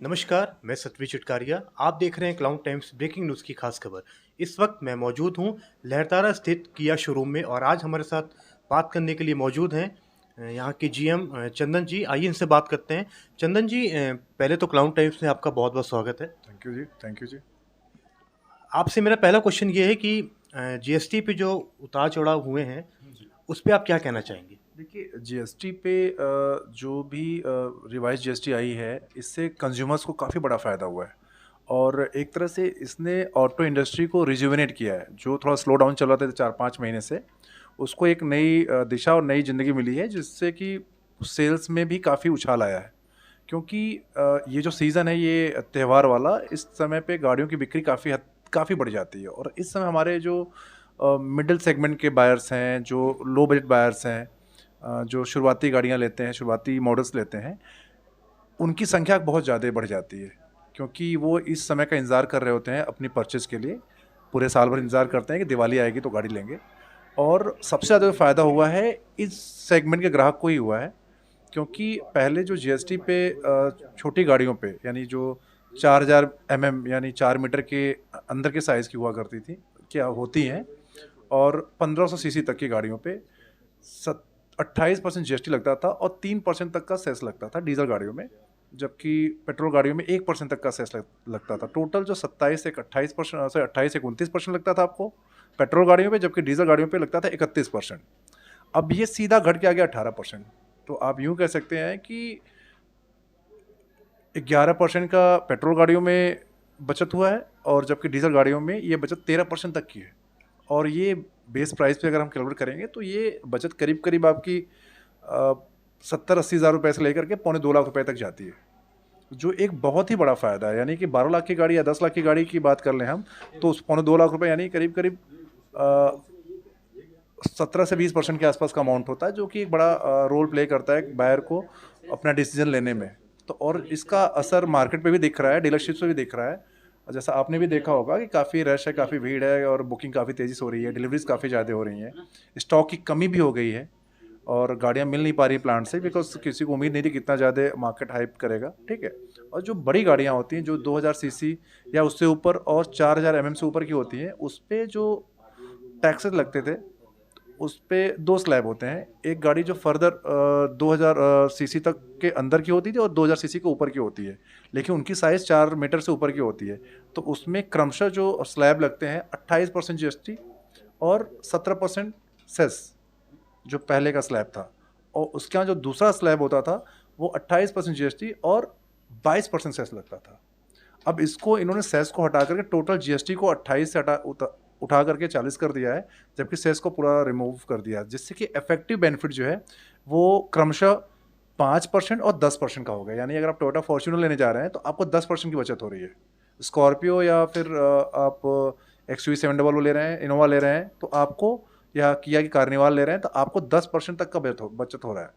नमस्कार, मैं सतवी चिटकारिया। आप देख रहे हैं क्लाउड टाइम्स ब्रेकिंग न्यूज़ की खास खबर। इस वक्त मैं मौजूद हूं लहरतारा स्थित किया शोरूम में और आज हमारे साथ बात करने के लिए मौजूद हैं यहां के जीएम चंदन जी। आइए इनसे बात करते हैं। चंदन जी, पहले तो क्लाउड टाइम्स में आपका बहुत बहुत स्वागत है। Thank you ji, thank you ji. आपसे मेरा पहला क्वेश्चन ये है कि जीएसटी पे जो उतार चढ़ाव हुए हैं उस पर आप क्या कहना चाहेंगे? देखिए, जीएसटी पे जो भी रिवाइज़ जीएसटी आई है, इससे कंज़्यूमर्स को काफ़ी बड़ा फ़ायदा हुआ है और एक तरह से इसने ऑटो इंडस्ट्री को रिजुविनेट किया है, जो थोड़ा स्लो डाउन चल रहा था 4-5 महीने से, उसको एक नई दिशा और नई ज़िंदगी मिली है, जिससे कि सेल्स में भी काफ़ी उछाल आया है। क्योंकि ये जो सीज़न है, ये त्योहार वाला, इस समय पे गाड़ियों की बिक्री काफ़ी बढ़ जाती है और इस समय हमारे जो मिडिल सेगमेंट के बायर्स हैं, जो लो बजट बायर्स हैं, जो शुरुआती गाड़ियाँ लेते हैं, शुरुआती मॉडल्स लेते हैं, उनकी संख्या बहुत ज़्यादा बढ़ जाती है। क्योंकि वो इस समय का इंतज़ार कर रहे होते हैं अपनी परचेज़ के लिए, पूरे साल भर इंतज़ार करते हैं कि दिवाली आएगी तो गाड़ी लेंगे। और सबसे ज़्यादा जो फ़ायदा हुआ है, इस सेगमेंट के ग्राहक को ही हुआ है, क्योंकि पहले जो जीएसटी पे छोटी गाड़ियों पे, यानी जो 4000 यानी 4 मीटर के अंदर के साइज़ की हुआ करती थी, क्या होती हैं, और 1500 सीसी तक की गाड़ियों पे सत 28% जीएसटी लगता था और 3% तक का सेस लगता था डीज़ल गाड़ियों में, जबकि पेट्रोल गाड़ियों में 1% तक का सेस लगता था। टोटल जो 27 से 28% से 28 से 29% लगता था आपको पेट्रोल गाड़ियों पे, जबकि डीज़ल गाड़ियों पे लगता था 31%। अब ये सीधा घट के आ गया 18%। तो आप यूँ कह सकते हैं कि 11% का पेट्रोल गाड़ियों में बचत हुआ है और जबकि डीज़ल गाड़ियों में ये बचत 13% तक की है। और ये बेस प्राइस पे अगर हम कैलकुलेट करेंगे तो ये बचत करीब-करीब आपकी 70-80 हज़ार रुपए से लेकर के पौने 2 लाख रुपए तक जाती है, जो एक बहुत ही बड़ा फ़ायदा है। यानी कि 12 लाख की गाड़ी या 10 लाख की गाड़ी की बात कर लें हम, तो उस पौने 2 लाख रुपए यानी करीब-करीब अ, 17 से 20% के आसपास का अमाउंट होता है, जो कि एक बड़ा रोल प्ले करता है बायर को अपना डिसीजन लेने में। तो और इसका असर मार्केट पे भी दिख रहा है, डीलरशिप्स पे भी दिख रहा है। और जैसा आपने भी देखा होगा कि काफ़ी रश है, काफ़ी भीड़ है और बुकिंग काफ़ी तेज़ी से हो रही है, डिलीवरीज़ काफ़ी ज़्यादा हो रही हैं। स्टॉक की कमी भी हो गई है और गाड़ियाँ मिल नहीं पा रही प्लांट से, बिकॉज़ किसी को उम्मीद नहीं थी कि इतना ज़्यादा मार्केट हाइप करेगा, ठीक है? और जो बड़ी गाड़ियाँ होती हैं, जो 2000 सीसी या उससे ऊपर और 4000 से ऊपर की होती हैं, उस पे जो टैक्सेस लगते थे, उस पे 2 स्लैब होते हैं। एक गाड़ी जो फर्दर 2000 सीसी तक के अंदर की होती थी और 2000 सीसी के ऊपर की होती है। लेकिन उनकी साइज़ 4 मीटर से ऊपर की होती है। तो उसमें क्रमशः जो स्लैब लगते हैं, 28% जीएसटी और 17% सेस, जो पहले का स्लैब था। और उसके यहाँ जो दूसरा स्लैब होता था, वो 28% जीएसटी और 22% सेस लगता था। अब इसको इन्होंने सेस को हटा करके टोटल जीएसटी को 28 से उठा करके 40 कर दिया है, जबकि सेस को पूरा रिमूव कर दिया है, जिससे कि इफेक्टिव बेनिफिट जो है वो क्रमशः 5% और 10% का हो गया। यानी अगर आप टोयोटा फॉर्च्यूनर लेने जा रहे हैं तो आपको 10% की बचत हो रही है। स्कॉर्पियो या फिर आप XUV700 ले रहे हैं, इनोवा ले रहे हैं, तो आपको, या किया की कार्निवाल ले रहे हैं, तो आपको 10% तक का बचत हो रहा है।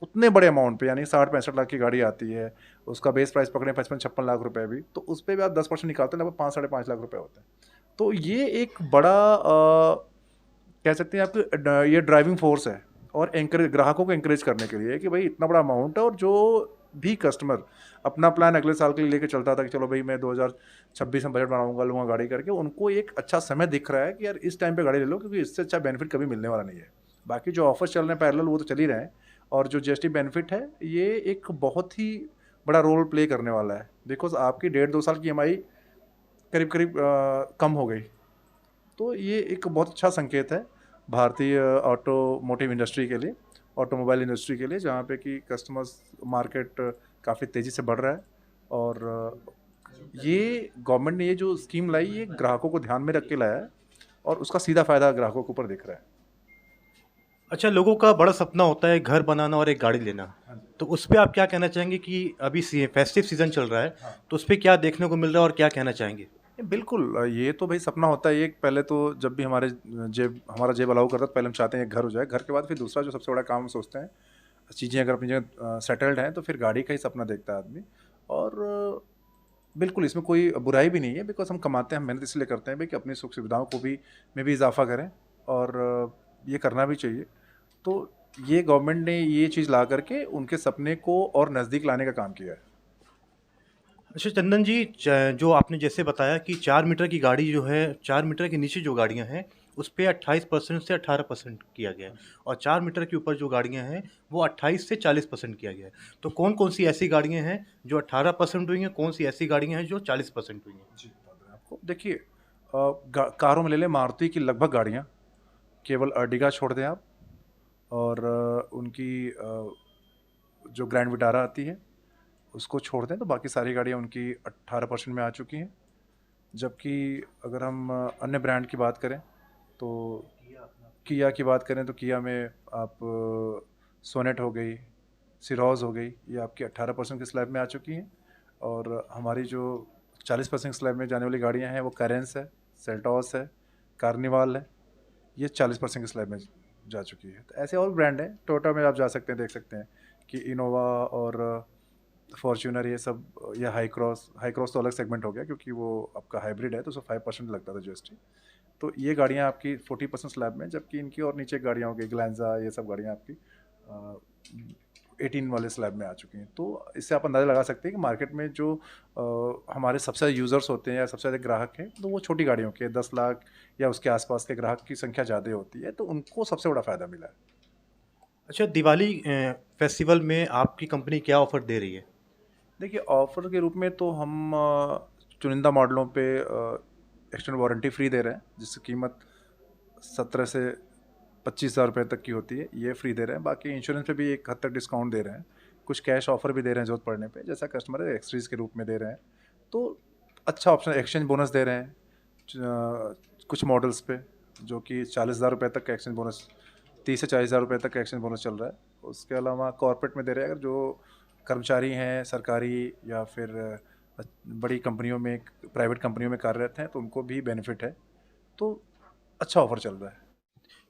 उतने बड़े अमाउंट पे, यानी 60-65 लाख की गाड़ी आती है, उसका बेस प्राइस पकड़ें 55-56 लाख रुपए भी, तो उस पे भी आप 10% निकालते हैं, लगभग 5 साढ़े 5 लाख रुपए होते हैं। तो ये एक बड़ा कह सकते हैं आपकी ये ड्राइविंग फोर्स है और एंकरेज ग्राहकों को एंकरेज करने के लिए कि भाई इतना बड़ा अमाउंट है, और जो भी कस्टमर अपना प्लान अगले साल के लिए लेके चलता था कि चलो भाई मैं 2026 में बजट बनाऊंगा, लूँगा गाड़ी करके, उनको एक अच्छा समय दिख रहा है कि यार इस टाइम पे गाड़ी ले लो, क्योंकि इससे अच्छा बेनिफिट कभी मिलने वाला नहीं है। बाकी जो ऑफर्स चल रहे हैं पैरेलल, वो तो चल ही रहे हैं, और जो जीएसटी बेनिफिट है, ये एक बहुत ही बड़ा रोल प्ले करने वाला है, बिकॉज आपकी 1.5-2 साल की ईएमआई करीब करीब कम हो गई। तो ये एक बहुत अच्छा संकेत है भारतीय ऑटोमोटिव इंडस्ट्री के लिए, ऑटोमोबाइल इंडस्ट्री के लिए, जहाँ पे कि कस्टमर्स मार्केट काफ़ी तेज़ी से बढ़ रहा है। और ये गवर्नमेंट ने ये जो स्कीम लाई, ये ग्राहकों को ध्यान में रख के लाया है और उसका सीधा फ़ायदा ग्राहकों के ऊपर दिख रहा है। अच्छा, लोगों का बड़ा सपना होता है घर बनाना और एक गाड़ी लेना। हाँ जी। तो उस पे आप क्या कहना चाहेंगे कि अभी फेस्टिव सीजन चल रहा है, हाँ। तो उस पे क्या देखने को मिल रहा है और क्या कहना चाहेंगे? बिल्कुल, ये तो भाई सपना होता है। एक पहले तो जब भी हमारा जेब अलाउ करता है, तो पहले हम चाहते हैं एक घर हो जाए। घर के बाद फिर दूसरा जो सबसे बड़ा काम हम सोचते हैं, चीज़ें अगर अपनी जगह सेटल्ड हैं, तो फिर गाड़ी का ही सपना देखता है आदमी। और बिल्कुल इसमें कोई बुराई भी नहीं है, बिकॉज़ हम कमाते हैं, हम मेहनत इसलिए करते हैं भाई कि अपनी सुख सुविधाओं को भी में भी इजाफ़ा करें, और ये करना भी चाहिए। तो ये गवर्नमेंट ने ये चीज़ ला करके उनके सपने को और नज़दीक लाने का काम किया है। अच्छा चंदन जी, जो आपने जैसे बताया कि 4 मीटर की गाड़ी जो है, 4 मीटर के नीचे जो गाड़ियाँ हैं, उस पे 28% से 18% किया गया है और 4 मीटर के ऊपर जो गाड़ियाँ हैं, वो 28 से 40% किया गया है। तो कौन-कौन सी ऐसी गाड़ियाँ हैं जो 18% हुई हैं, कौन सी ऐसी गाड़ियाँ हैं जो 40% हुई हैं? जी, बता दें आपको। देखिए कारों में ले लें मारुति की लगभग गाड़ियाँ, केवल अर्टिगा छोड़ दें आप, और उनकी जो ग्रैंड विटारा आती है उसको छोड़ दें तो बाकी सारी गाड़ियाँ उनकी 18% में आ चुकी हैं। जबकि अगर हम अन्य ब्रांड की बात करें तो किया की बात करें तो किया में आप सोनेट हो गई, सिरोज हो गई, ये आपकी 18% के स्लैब में आ चुकी हैं। और हमारी जो 40% स्लैब में जाने वाली गाड़ियाँ हैं वो कैरेंस है, सेल्टॉस है, कार्निवाल है, ये 40% के स्लैब में जा चुकी है। तो ऐसे और ब्रांड हैं, टोयोटा में आप जा सकते हैं, देख सकते हैं कि इनोवा और फॉर्च्यूनर ये सब, या हाई क्रॉस तो अलग सेगमेंट हो गया क्योंकि वो आपका हाइब्रिड है तो उसमें 5% लगता था जीएसटी। तो ये गाड़ियाँ आपकी 40% स्लैब में, जबकि इनकी और नीचे गाड़ियाँ हो गई ग्लैंजा, ये सब गाड़ियाँ आपकी 18 वाले स्लैब में आ चुकी हैं। तो इससे आप अंदाज़ा लगा सकते हैं कि मार्केट में जो हमारे सबसे ज़्यादा यूज़र्स होते हैं या सबसे ज़्यादा ग्राहक हैं, तो वो छोटी गाड़ियों के 10 लाख या उसके आसपास के ग्राहक की संख्या ज़्यादा होती है, तो उनको सबसे बड़ा फ़ायदा मिला है। अच्छा, दिवाली फेस्टिवल में आपकी कंपनी क्या ऑफ़र दे रही है? देखिए, ऑफ़र के रूप में तो हम चुनिंदा मॉडलों पे एक्सटेंड वारंटी फ्री दे रहे हैं, जिसकी कीमत 17 से 25,000 रुपये तक की होती है, ये फ्री दे रहे हैं। बाकी इंश्योरेंस पे भी एक हद तक डिस्काउंट दे रहे हैं। कुछ कैश ऑफ़र भी दे रहे हैं ज़रूरत पड़ने पे, जैसा कस्टमर है एक्सट्रीज़ के रूप में दे रहे हैं। तो अच्छा ऑप्शन, एक्सचेंज बोनस दे रहे हैं कुछ मॉडल्स पे, जो कि 40,000 रुपये तक का एक्सचेंज बोनस, 30 से 40,000 रुपये तक का एक्सचेंज बोनस चल रहा है। उसके अलावा कॉर्पोरेट में दे रहे हैं, अगर जो कर्मचारी हैं सरकारी या फिर बड़ी कंपनियों में, प्राइवेट कंपनियों में कार्यरत हैं, तो उनको भी बेनिफिट है। तो अच्छा ऑफ़र चल रहा है।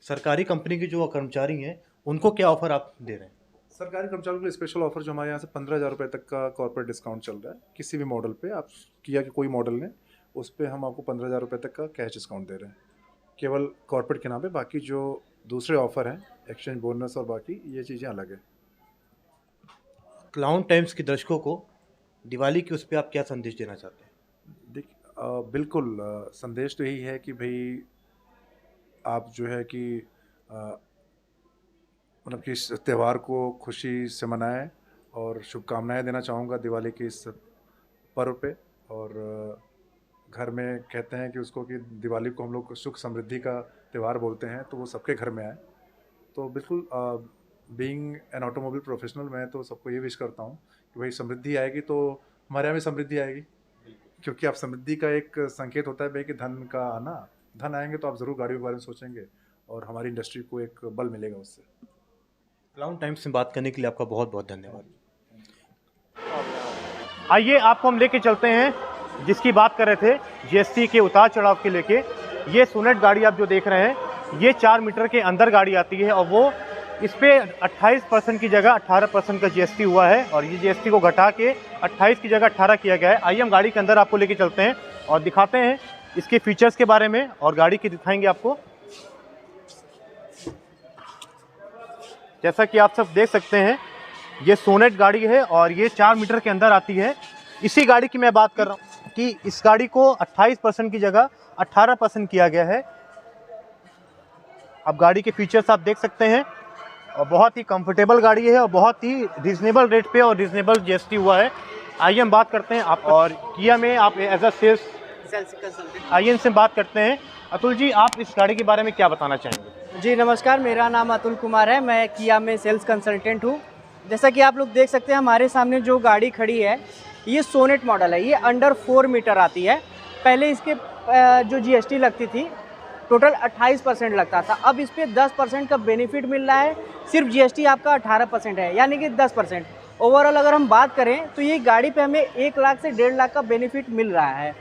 सरकारी कंपनी के जो कर्मचारी हैं, उनको क्या ऑफ़र आप दे रहे हैं? सरकारी कर्मचारियों के लिए स्पेशल ऑफर जो हमारे यहाँ से 15,000 रुपये तक का कॉर्पोरेट डिस्काउंट चल रहा है। किसी भी मॉडल पे आप किया कि कोई मॉडल लें, उस पे हम आपको 15,000 रुपये तक का कैश डिस्काउंट दे रहे हैं, केवल कॉर्पोरेट के नाम पे। बाकी जो दूसरे ऑफर हैं, एक्सचेंज बोनस और बाकी ये चीज़ें अलग है। क्लाउन टाइम्स के दर्शकों को दिवाली के उस पे आप क्या संदेश देना चाहते हैं? बिल्कुल संदेश तो यही है कि भाई आप जो है कि मतलब कि इस त्यौहार को खुशी से मनाएं, और शुभकामनाएं देना चाहूँगा दिवाली के इस पर्व पे। और घर में कहते हैं कि उसको, कि दिवाली को हम लोग सुख समृद्धि का त्यौहार बोलते हैं, तो वो सबके घर में आए। तो बिल्कुल बीइंग एन ऑटोमोबाइल प्रोफेशनल, मैं तो सबको ये विश करता हूँ कि भाई समृद्धि आएगी तो हमारे यहाँ भी समृद्धि आएगी, क्योंकि आप समृद्धि का एक संकेत होता है भाई कि धन का आना। धन आएंगे तो आप ज़रूर गाड़ियों के बारे में सोचेंगे और हमारी इंडस्ट्री को एक बल मिलेगा उससे। क्लाउन टाइम्स से बात करने के लिए आपका बहुत बहुत धन्यवाद। आइए आपको हम लेके चलते हैं जिसकी बात कर रहे थे, जीएसटी के उतार चढ़ाव के लेके। ये सोनेट गाड़ी आप जो देख रहे हैं, ये 4 मीटर के अंदर गाड़ी आती है और वो इस पे 28% की जगह 18% का जीएसटी हुआ है और ये जीएसटी को घटा के 28 की जगह 18 किया गया है। आइए हम गाड़ी के अंदर आपको लेके चलते हैं और दिखाते हैं इसके फीचर्स के बारे में, और गाड़ी की दिखाएंगे आपको। जैसा कि आप सब देख सकते हैं, ये सोनेट गाड़ी है और ये 4 मीटर के अंदर आती है। इसी गाड़ी की मैं बात कर रहा हूँ कि इस गाड़ी को 28% की जगह 18% किया गया है। अब गाड़ी के फीचर्स आप देख सकते हैं और बहुत ही कंफर्टेबल गाड़ी है और बहुत ही रीजनेबल रेट पे और रीजनेबल जीएसटी हुआ है। आइए हम बात करते हैं आप, और किया में आप एज अ सेल्स कंसल्टेंट, आइए इनसे बात करते हैं। अतुल जी, आप इस गाड़ी के बारे में क्या बताना चाहेंगे? जी नमस्कार, मेरा नाम अतुल कुमार है, मैं किया में सेल्स कंसल्टेंट हूँ। जैसा कि आप लोग देख सकते हैं, हमारे सामने जो गाड़ी खड़ी है ये सोनेट मॉडल है। ये अंडर 4 मीटर आती है। पहले इसके जो जीएसटी लगती थी टोटल 28% लगता था, अब इस पर 10% का बेनिफिट मिल रहा है। सिर्फ जीएसटी आपका 18% है, यानी कि 10%। ओवरऑल अगर हम बात करें तो ये गाड़ी पे हमें 1 लाख से 1.5 लाख का बेनिफिट मिल रहा है,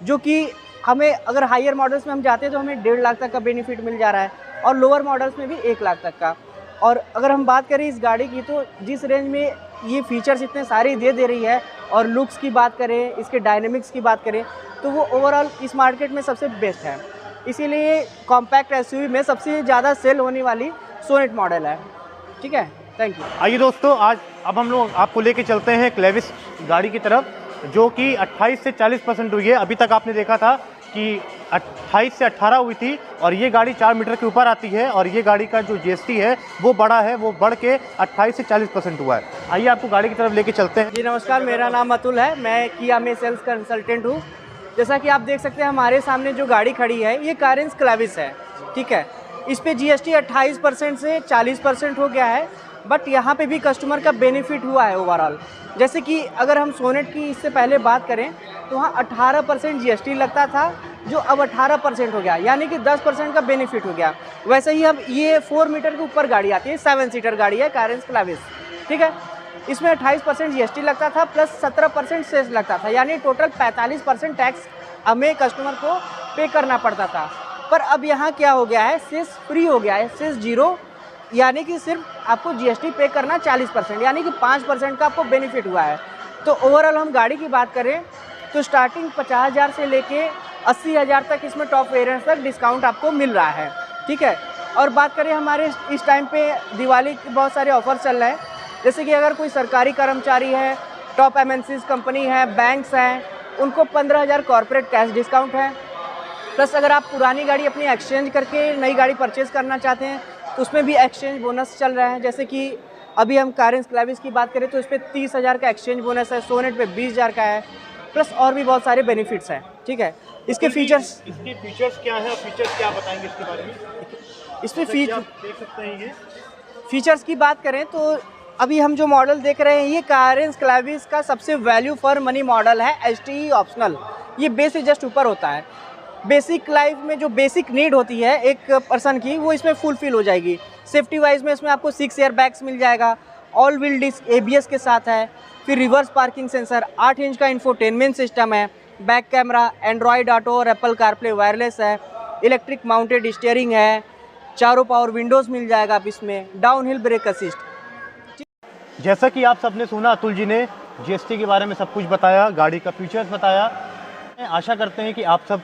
जो कि हमें अगर हायर मॉडल्स में हम जाते हैं तो हमें 1.5 लाख तक का बेनिफिट मिल जा रहा है, और लोअर मॉडल्स में भी 1 लाख तक का। और अगर हम बात करें इस गाड़ी की, तो जिस रेंज में ये फीचर्स इतने सारे दे रही है, और लुक्स की बात करें, इसके डायनेमिक्स की बात करें, तो वो ओवरऑल इस मार्केट में सबसे बेस्ट है। इसीलिए कॉम्पैक्ट एसयूवी में सबसे ज़्यादा सेल होने वाली सोनेट मॉडल है। ठीक है, थैंक यू। आइए दोस्तों, अब हम लोग आपको लेके चलते हैं क्लेविस गाड़ी की तरफ। जो कि 28 से 40% हुई है। अभी तक आपने देखा था कि 28 से 18 हुई थी और ये गाड़ी 4 मीटर के ऊपर आती है और ये गाड़ी का जो जीएसटी है वो बड़ा है, वो बढ़ के 28 से 40% हुआ है। आइए आपको गाड़ी की तरफ लेके चलते हैं। जी नमस्कार, मेरा नाम अतुल है, मैं किया में सेल्स कंसल्टेंट हूँ। जैसा कि आप देख सकते हैं हमारे सामने जो गाड़ी खड़ी है ये कारेंस क्लाविस है, ठीक है। इस पे जीएसटी 28% से 40% हो गया है, बट यहाँ पे भी कस्टमर का बेनिफिट हुआ है ओवरऑल। जैसे कि अगर हम सोनेट की इससे पहले बात करें तो वहाँ 18% जीएसटी लगता था, जो अब 18% हो गया, यानी कि 10% का बेनिफिट हो गया। वैसे ही अब ये 4 मीटर के ऊपर गाड़ी आती है, 7 सीटर गाड़ी है कारेंस क्लाविस, ठीक है। इसमें 28% जीएसटी लगता था प्लस 17% सेस लगता था, यानी टोटल 45% टैक्स हमें कस्टमर को पे करना पड़ता था। पर अब यहाँ क्या हो गया है, सेस फ्री हो गया है, सेस जीरो, यानी कि सिर्फ आपको जीएसटी पे करना 40%, यानी कि 5% का आपको बेनिफिट हुआ है। तो ओवरऑल हम गाड़ी की बात करें तो स्टार्टिंग 50,000 से लेके 80,000 तक इसमें टॉप वेरिएंट्स तक डिस्काउंट आपको मिल रहा है, ठीक है। और बात करें हमारे इस टाइम पे दिवाली के बहुत सारे ऑफर चल रहे हैं, जैसे कि अगर कोई सरकारी कर्मचारी है, टॉप एमएनसीज कंपनी है, बैंक्स हैं, उनको 15,000 कॉर्पोरेट कैश डिस्काउंट है। प्लस अगर आप पुरानी गाड़ी अपनी एक्सचेंज करके नई गाड़ी परचेज़ करना चाहते हैं तो उसमें भी एक्सचेंज बोनस चल रहा है। जैसे कि अभी हम कारेंस क्लाविस की बात करें तो इस पर 30,000 का एक्सचेंज बोनस है, सोनेट पे 20,000 का है, प्लस और भी बहुत सारे बेनिफिट्स हैं, ठीक है। इसके फीचर्स क्या है और फीचर्स क्या बताएंगे इसके बारे में? इसमें देख सकते हैं ये फीचर्स की बात करें तो अभी हम जो मॉडल देख रहे हैं ये कारेंस क्लाविस का सबसे वैल्यू फॉर मनी मॉडल है, एसटीई ऑप्शनल। ये बेस से जस्ट ऊपर होता है। बेसिक लाइफ में जो बेसिक नीड होती है एक पर्सन की, वो इसमें फुलफिल हो जाएगी। सेफ्टी वाइज में इसमें आपको 6 एयर बैग्स मिल जाएगा, ऑल व्हील डिस्क एबीएस के साथ है, फिर रिवर्स पार्किंग सेंसर, 8 इंच का इंफोटेनमेंट सिस्टम है, बैक कैमरा, एंड्रॉयड ऑटो और एप्पल कारप्ले वायरलेस है, इलेक्ट्रिक माउंटेड स्टीयरिंग है, चारों पावर विंडोज़ मिल जाएगा आप इसमें, डाउन हिल ब्रेक असिस्ट। जैसा कि आप सबने सुना, अतुल जी ने जीएसटी के बारे में सब कुछ बताया, गाड़ी का फीचर्स बताया। आशा करते हैं कि आप सब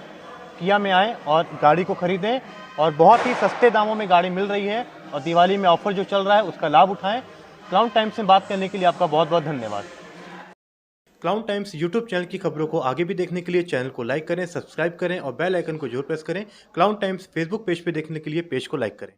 किया में आएँ और गाड़ी को ख़रीदें और बहुत ही सस्ते दामों में गाड़ी मिल रही है और दिवाली में ऑफ़र जो चल रहा है उसका लाभ उठाएं। क्लाउन टाइम्स से बात करने के लिए आपका बहुत बहुत धन्यवाद। क्लाउन टाइम्स यूट्यूब चैनल की खबरों को आगे भी देखने के लिए चैनल को लाइक करें, सब्सक्राइब करें और बेल आइकन को जरूर प्रेस करें। क्लाउन टाइम्स फेसबुक पेज पे देखने के लिए पेज को लाइक करें।